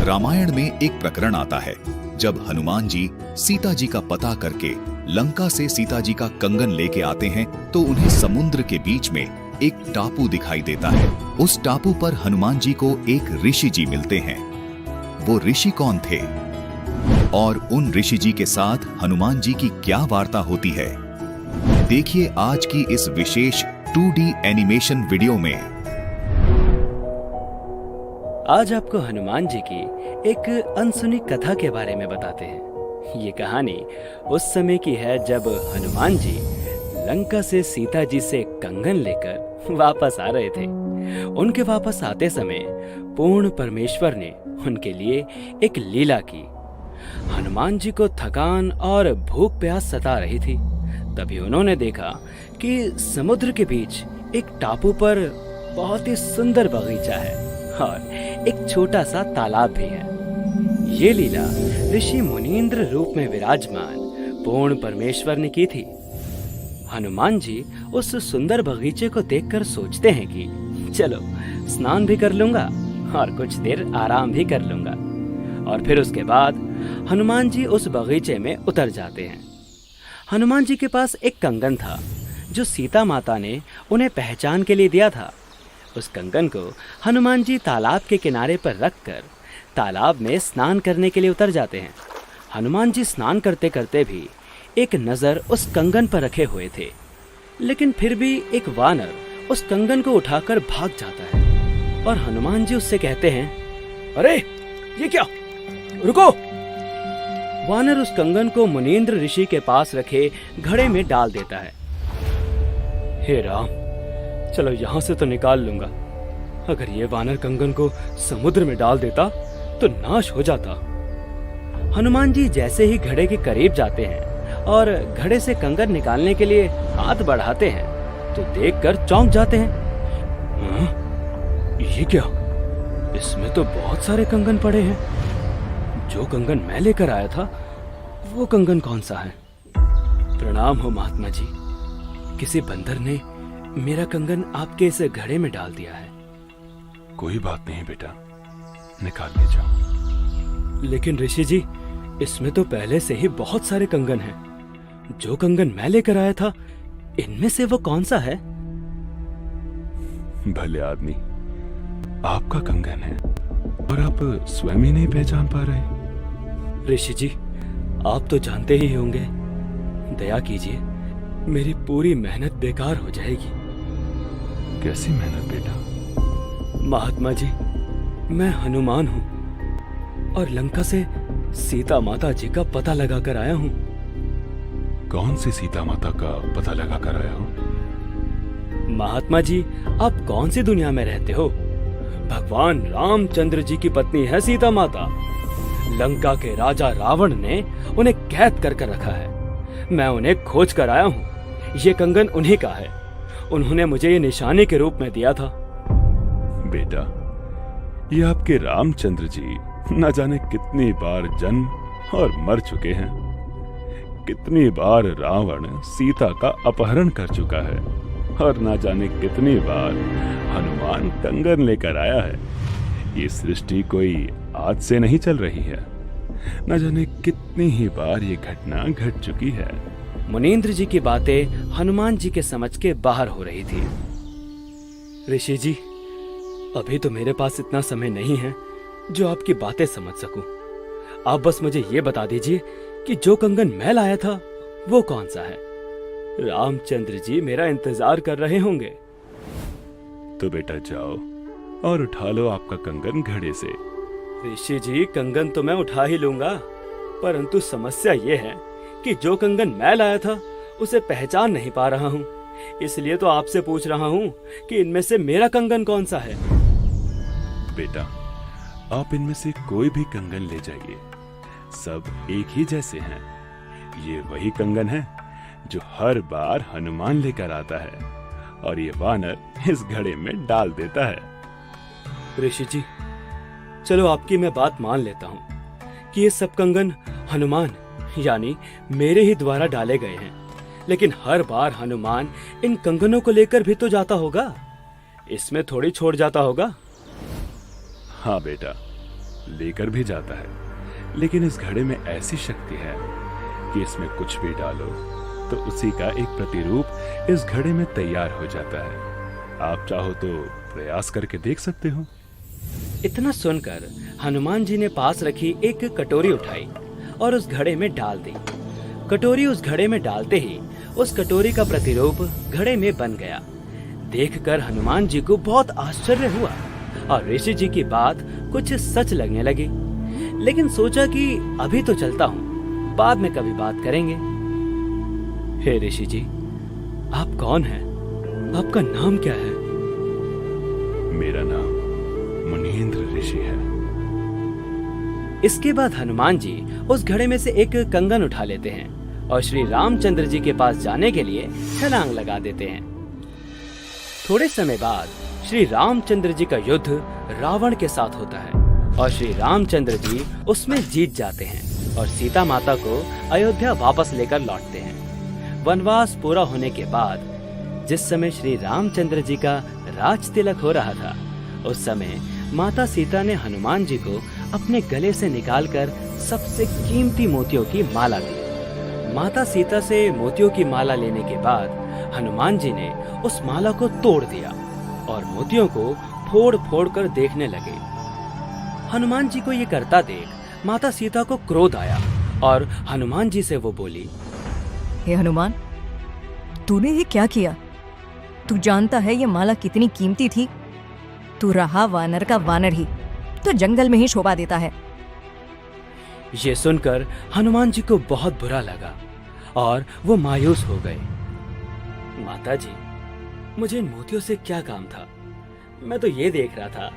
रामायण में एक प्रकरण आता है जब हनुमान जी सीता जी का पता करके लंका से सीता जी का कंगन लेके आते हैं तो उन्हें समुद्र के बीच में एक टापू दिखाई देता है। उस टापू पर हनुमान जी को एक ऋषि जी मिलते हैं। वो ऋषि कौन थे और उन ऋषि जी के साथ हनुमान जी की क्या वार्ता होती है, देखिए आज की इस विशेष 2D एनिमेशन वीडियो में। आज आपको हनुमान जी की एक अनसुनी कथा के बारे में बताते हैं। ये कहानी उस समय की है जब हनुमान जी लंका से सीता जी से कंगन लेकर वापस आ रहे थे। उनके वापस आते समय पूर्ण परमेश्वर ने उनके लिए एक लीला की। हनुमान जी को थकान और भूख प्यास सता रही थी। तभी उन्होंने देखा कि समुद्र के बीच एक टापू पर बहुत ही सुंदर बगीचा है और एक छोटा सा तालाब भी है। ये लीला ऋषि मुनींद्र रूप में विराजमान पूर्ण परमेश्वर ने की थी। हनुमान जी उस सुंदर बगीचे को देखकर सोचते हैं कि चलो स्नान भी कर लूंगा और कुछ देर आराम भी कर लूंगा। और फिर उसके बाद हनुमान जी उस बगीचे में उतर जाते हैं। हनुमान जी के पास एक कंगन था जो सीता माता ने उन्हें पहचान के लिए दिया था। उस कंगन को हनुमान जी तालाब के किनारे पर रखकर तालाब में स्नान करने के लिए उतर जाते हैं। हनुमान जी स्नान करते करते भी एक नजर उस कंगन पर रखे हुए थे, लेकिन फिर भी एक वानर उस कंगन को उठाकर भाग जाता है और हनुमान जी उससे कहते हैं, अरे ये क्या, रुको। वानर उस कंगन को मुनींद्र ऋषि के पास रखे घड़े में डाल देता है। हे राम, चलो यहाँ से तो निकाल लूंगा। अगर ये वानर कंगन को समुद्र में डाल देता तो नाश हो जाता। हनुमान जी जैसे ही घड़े के करीब जाते हैं और घड़े से कंगन निकालने के लिए हाथ बढ़ाते हैं तो देखकर चौंक जाते हैं। ये क्या, इसमें तो बहुत सारे कंगन पड़े हैं। जो कंगन मैं लेकर आया था वो कंगन कौन सा है? प्रणाम हो महात्मा जी, किसी बंदर ने मेरा कंगन आपके इस घड़े में डाल दिया है। कोई बात नहीं बेटा, निकाल ले जाओ। लेकिन ऋषि जी, इसमें तो पहले से ही बहुत सारे कंगन हैं। जो कंगन मैं लेकर आया था इनमें से वो कौन सा है? भले आदमी, आपका कंगन है और आप स्वयं ही नहीं पहचान पा रहे। ऋषि जी, आप तो जानते ही होंगे। दया कीजिए, मेरी पूरी मेहनत बेकार हो जाएगी। कैसी मेहनत बेटा? महात्मा जी, मैं हनुमान हूँ और लंका से सीता माता जी का पता लगा कर आया हूँ। कौन सी सीता माता का पता लगा कर आया हो? महात्मा जी, आप कौन सी दुनिया में रहते हो? भगवान रामचंद्र जी की पत्नी है सीता माता। लंका के राजा रावण ने उन्हें कैद कर रखा है। मैं उन्हें खोज कर आया हूँ। ये कंगन उन्हीं का है। उन्होंने मुझे ये निशाने के रूप में दिया था। बेटा, ये आपके रामचंद्र जी न जाने कितनी बार जन्म और मर चुके हैं। कितनी बार रावण सीता का अपहरण कर चुका है और न जाने कितनी बार हनुमान कंगन लेकर आया है। ये सृष्टि कोई आज से नहीं चल रही है। न जाने कितनी ही बार ये घटना घट चुकी है। मुनींद्र जी की बातें हनुमान जी के समझ के बाहर हो रही थी। ऋषि जी, अभी तो मेरे पास इतना समय नहीं है जो आपकी बातें समझ सकूं। आप बस मुझे ये बता दीजिए कि जो कंगन मैं लाया था वो कौन सा है। रामचंद्र जी मेरा इंतजार कर रहे होंगे। तो बेटा जाओ और उठा लो आपका कंगन घड़े से। ऋषि जी, कंगन तो मैं उठा ही लूंगा, परंतु समस्या ये है कि जो कंगन मैं लाया था उसे पहचान नहीं पा रहा हूँ। इसलिए तो आपसे पूछ रहा हूँ कि इनमें से मेरा कंगन कौन सा है। बेटा, आप इनमें से कोई भी कंगन ले जाइए, सब एक ही जैसे हैं। ये वही कंगन है जो हर बार हनुमान लेकर आता है और ये वानर इस घड़े में डाल देता है। ऋषि जी, चलो आपकी मैं बात मान लेता हूँ कि ये सब कंगन हनुमान यानी मेरे ही द्वारा डाले गए हैं, लेकिन हर बार हनुमान इन कंगनों को लेकर भी तो जाता होगा। इसमें थोड़ी छोड़ जाता होगा। हाँ बेटा, लेकर भी जाता है। लेकिन इस घड़े में ऐसी शक्ति है कि इसमें कुछ भी डालो तो उसी का एक प्रतिरूप इस घड़े में तैयार हो जाता है। आप चाहो तो प्रयास करके देख सकते हो। इतना सुनकर हनुमान जी ने पास रखी एक कटोरी उठाई और उस घड़े में डाल दी। कटोरी उस घड़े में डालते ही उस कटोरी का प्रतिरूप घड़े में बन गया। देखकर हनुमान जी को बहुत आश्चर्य हुआ और ऋषि जी की बात कुछ सच लगने लगी। लेकिन सोचा कि अभी तो चलता हूँ, बाद में कभी बात करेंगे। हे ऋषि जी, आप कौन हैं? आपका नाम क्या है? मेरा नाम मुनींद्र ऋषि है। इसके बाद हनुमान जी उस घड़े में से एक कंगन उठा लेते हैं और श्री रामचंद्र जी के पास जाने के लिए छलांग लगा देते हैं। थोड़े समय बाद श्री रामचंद्र जी का युद्ध रावण के साथ होता है और श्री रामचंद्र जी उसमें जीत जाते हैं और सीता माता को अयोध्या वापस लेकर लौटते हैं। वनवास पूरा होने के बाद जिस समय श्री रामचंद्र जी का राज तिलक हो रहा था, उस समय माता सीता ने हनुमान जी को अपने गले से निकालकर सबसे कीमती मोतियों की माला दी। माता सीता से मोतियों की माला लेने के बाद हनुमान जी ने उस माला को तोड़ दिया और मोतियों को फोड़ फोड़ कर देखने लगे। हनुमान जी को ये करता देख माता सीता को क्रोध आया और हनुमान जी से वो बोली, हे हनुमान, तूने ये क्या किया? तू जानता है ये माला कितनी कीमती थी। तू रहा वानर का वानर ही, तो जंगल में ही शोभा देता है। ये सुनकर हनुमान जी को बहुत बुरा लगा और वो मायूस हो गए। माता जी, मुझे इन मोतियों से क्या काम था? मैं तो ये देख रहा था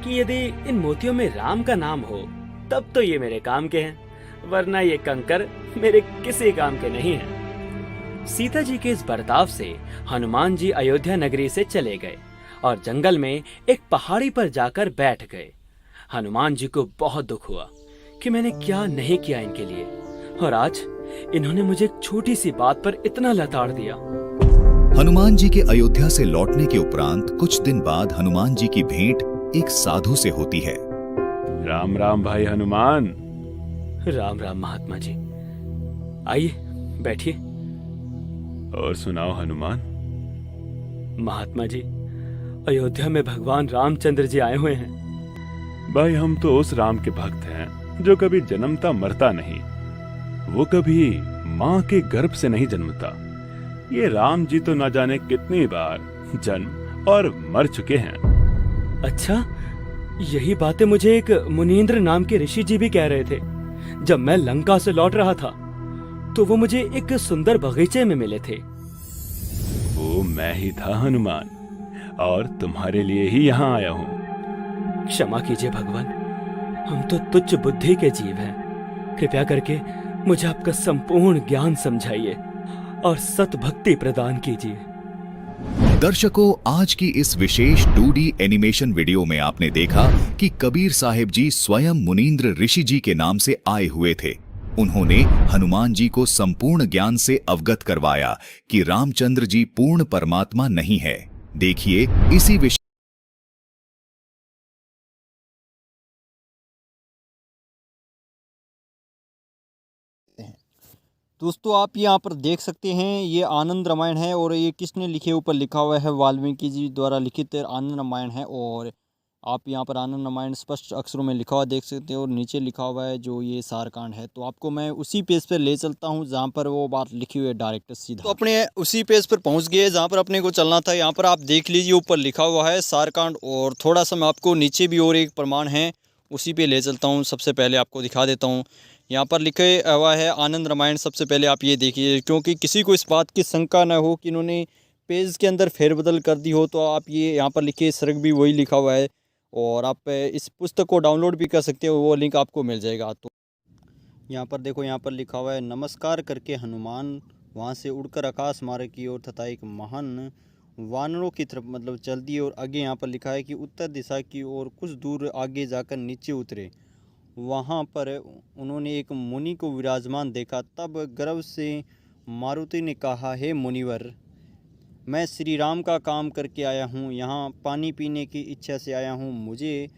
कि यदि इन मोतियों में राम का नाम हो तब तो ये मेरे काम के हैं, वरना ये कंकर मेरे किसी काम के नहीं हैं। सीता जी के इस बर्ताव से हनुमान जी अयोध्या नगरी से चले गए और जंगल में एक पहाड़ी पर जाकर बैठ गए। हनुमान जी को बहुत दुख हुआ कि मैंने क्या नहीं किया इनके लिए, और आज इन्होंने मुझे एक छोटी सी बात पर इतना लताड़ दिया। हनुमान जी के अयोध्या से लौटने के उपरांत कुछ दिन बाद हनुमान जी की भेंट एक साधु से होती है। राम राम भाई हनुमान। राम राम महात्मा जी, आइए बैठिए। और सुनाओ हनुमान। महात्मा जी, अयोध्या में भगवान रामचंद्र जी आए हुए हैं। भाई, हम तो उस राम के भक्त हैं जो कभी जन्मता मरता नहीं। वो कभी माँ के गर्भ से नहीं जन्मता। ये राम जी तो न जाने कितनी बार जन्म और मर चुके हैं। अच्छा, यही बातें मुझे एक मुनींद्र नाम के ऋषि जी भी कह रहे थे। जब मैं लंका से लौट रहा था तो वो मुझे एक सुंदर बगीचे में मिले थे। वो मैं ही था हनुमान, और तुम्हारे लिए ही यहाँ आया हूँ। क्षमा कीजिए भगवान, हम तो तुच्छ बुद्धि के जीव हैं। कृपया करके मुझे आपका संपूर्ण ज्ञान समझाइए और सत भक्ति प्रदान कीजिए। दर्शकों, आज की इस विशेष 2D एनिमेशन वीडियो में आपने देखा कि कबीर साहिब जी स्वयं मुनींद्र ऋषि जी के नाम से आए हुए थे। उन्होंने हनुमान जी को संपूर्ण ज्ञान से अवगत करवाया कि रामचंद्र जी पूर्ण परमात्मा नहीं है। देखिए इसी विषय दोस्तों, आप यहाँ पर देख सकते हैं ये आनंद रामायण है। और ये किसने लिखे, ऊपर लिखा हुआ है वाल्मीकि जी द्वारा लिखित आनंद रामायण है। और आप यहाँ पर आनंद रामायण स्पष्ट अक्षरों में लिखा हुआ देख सकते हैं और नीचे लिखा हुआ है जो ये सारकांड है। तो आपको मैं उसी पेज पर ले चलता हूँ जहाँ पर वो बात लिखी हुई है डायरेक्ट सीधा। तो अपने उसी पेज पर पहुँच गए जहाँ पर अपने को चलना था। यहाँ पर आप देख लीजिए ऊपर लिखा हुआ है सारकांड, और थोड़ा सा मैं आपको नीचे भी और एक प्रमाण है उसी पे ले चलता हूँ। सबसे पहले आपको दिखा देता हूँ, यहाँ पर लिखे हुआ है आनंद रामायण। सबसे पहले आप ये देखिए, क्योंकि किसी को इस बात की शंका न हो कि इन्होंने पेज के अंदर फेरबदल कर दी हो, तो आप ये यहाँ पर लिखिए सर्ग भी वही लिखा हुआ है। और आप इस पुस्तक को डाउनलोड भी कर सकते हो, वो लिंक आपको मिल जाएगा। तो यहाँ पर देखो, यहाँ पर लिखा हुआ है नमस्कार करके हनुमान वहाँ से उड़कर आकाश मार्ग की ओर तथा एक महान वानरों की तरफ मतलब चल दिए। और आगे यहाँ पर लिखा है कि उत्तर दिशा की ओर कुछ दूर आगे जाकर नीचे उतरे। वहाँ पर उन्होंने एक मुनि को विराजमान देखा। तब गर्व से मारुति ने कहा, हे मुनिवर, मैं श्री राम का काम करके आया हूँ, यहाँ पानी पीने की इच्छा से आया हूँ, मुझे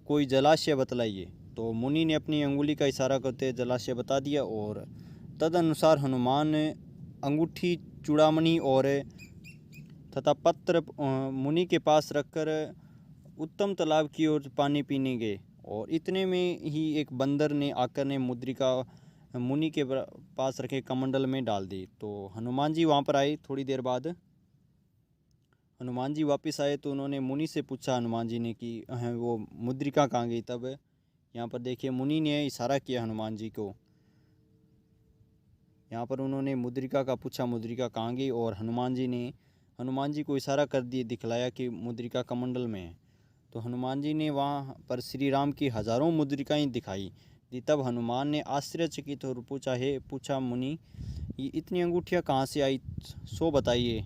कोई जलाशय बतलाइए। तो मुनि ने अपनी अंगुली का इशारा करते जलाशय बता दिया और तदनुसार हनुमान ने अंगूठी चूड़ामणि और तथा पत्र मुनि के पास रखकर उत्तम तालाब की ओर पानी पीने गए। और इतने में ही एक बंदर ने आकर ने मुद्रिका मुनि के पास रखे कमंडल में डाल दी। तो हनुमान जी वहाँ पर आए। थोड़ी देर बाद हनुमान जी वापस आए तो उन्होंने मुनि से पूछा हनुमान जी ने कि वो मुद्रिका कहाँ गई। तब यहाँ पर देखिए मुनि ने इशारा किया हनुमान जी को, यहाँ पर उन्होंने मुद्रिका का पूछा मुद्रिका कहाँ गई और हनुमान जी को इशारा कर दिए दिखलाया कि मुद्रिका कमंडल में है। तो हनुमान जी ने वहाँ पर श्री राम की हजारों मुद्रिकाएं दिखाई दी। तब हनुमान ने आश्चर्यचकित और पूछा मुनि ये इतनी अंगूठियाँ कहाँ से आई, सो बताइए।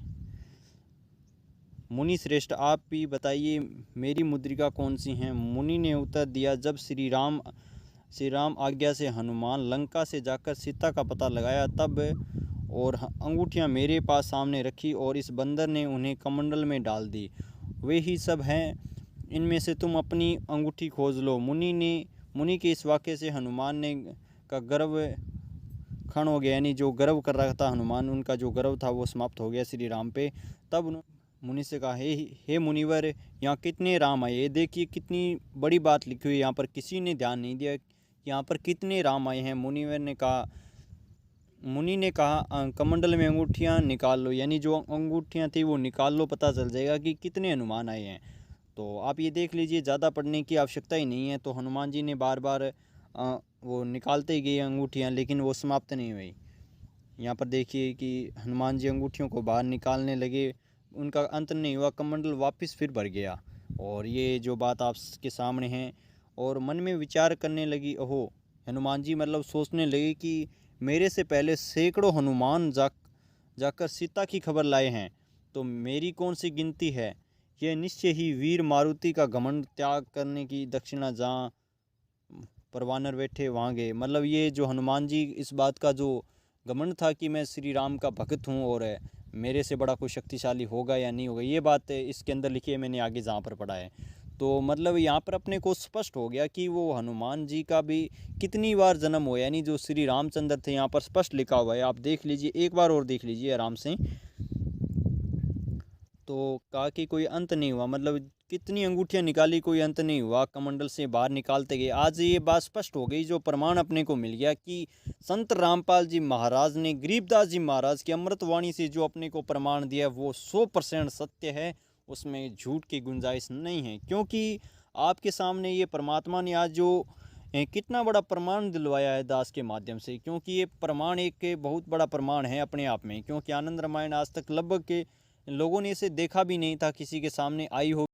मुनि श्रेष्ठ आप भी बताइए मेरी मुद्रिका कौन सी हैं। मुनि ने उत्तर दिया जब श्री राम आज्ञा से हनुमान लंका से जाकर सीता का पता लगाया तब और अंगूठियाँ मेरे पास सामने रखी और इस बंदर ने उन्हें कमंडल में डाल दी। वे ही सब हैं, इनमें से तुम अपनी अंगूठी खोज लो। मुनि के इस वाक्य से हनुमान ने का गर्व क्षण हो गया, यानी जो गर्व कर रहा था हनुमान, उनका जो गर्व था वो समाप्त हो गया श्री राम पे। तब उन्होंने मुनि से कहा हे मुनिवर, यहाँ कितने राम आए। ये देखिए कितनी बड़ी बात लिखी हुई, यहाँ पर किसी ने ध्यान नहीं दिया यहाँ पर कितने राम आए हैं। मुनि ने कहा कमंडल में अंगूठियाँ निकाल लो, यानी जो अंगूठियाँ थी वो निकाल लो, पता चल जाएगा कि कितने हनुमान आए हैं। तो आप ये देख लीजिए, ज़्यादा पढ़ने की आवश्यकता ही नहीं है। तो हनुमान जी ने बार बार वो निकालते ही गए अंगूठियाँ, लेकिन वो समाप्त नहीं हुई। यहाँ पर देखिए कि हनुमान जी अंगूठियों को बाहर निकालने लगे, उनका अंत नहीं हुआ, कमंडल वापस फिर भर गया। और ये जो बात आपके सामने है, और मन में विचार करने लगी, ओहो हनुमान जी मतलब सोचने लगे कि मेरे से पहले सैकड़ों हनुमान जाकर सीता की खबर लाए हैं, तो मेरी कौन सी गिनती है। यह निश्चय ही वीर मारुति का घमंड त्याग करने की दक्षिणा जहाँ पर वानर बैठे वहाँ गए। मतलब ये जो हनुमान जी इस बात का जो घमंड था कि मैं श्री राम का भक्त हूँ और मेरे से बड़ा कोई शक्तिशाली होगा या नहीं होगा, ये बात इसके अंदर लिखी है, मैंने आगे जहाँ पर पढ़ा है। तो मतलब यहाँ पर अपने को स्पष्ट हो गया कि वो हनुमान जी का भी कितनी बार जन्म हुआ, यानी जो श्री रामचंद्र थे यहाँ पर स्पष्ट लिखा हुआ है। आप देख लीजिए, एक बार और देख लीजिए आराम से। तो कहा कि कोई अंत नहीं हुआ, मतलब कितनी अंगूठियाँ निकाली, कोई अंत नहीं हुआ, कमंडल से बाहर निकालते गए। आज ये बात स्पष्ट हो गई, जो प्रमाण अपने को मिल गया कि संत रामपाल जी महाराज ने गरीबदास जी महाराज की अमृतवाणी से जो अपने को प्रमाण दिया वो 100% सत्य है, उसमें झूठ की गुंजाइश नहीं है। क्योंकि आपके सामने ये परमात्मा ने आज जो कितना बड़ा प्रमाण दिलवाया है दास के माध्यम से, क्योंकि ये प्रमाण एक बहुत बड़ा प्रमाण है अपने आप में। क्योंकि आनंद रामायण आज तक लगभग के लोगों ने इसे देखा भी नहीं था, किसी के सामने आई हो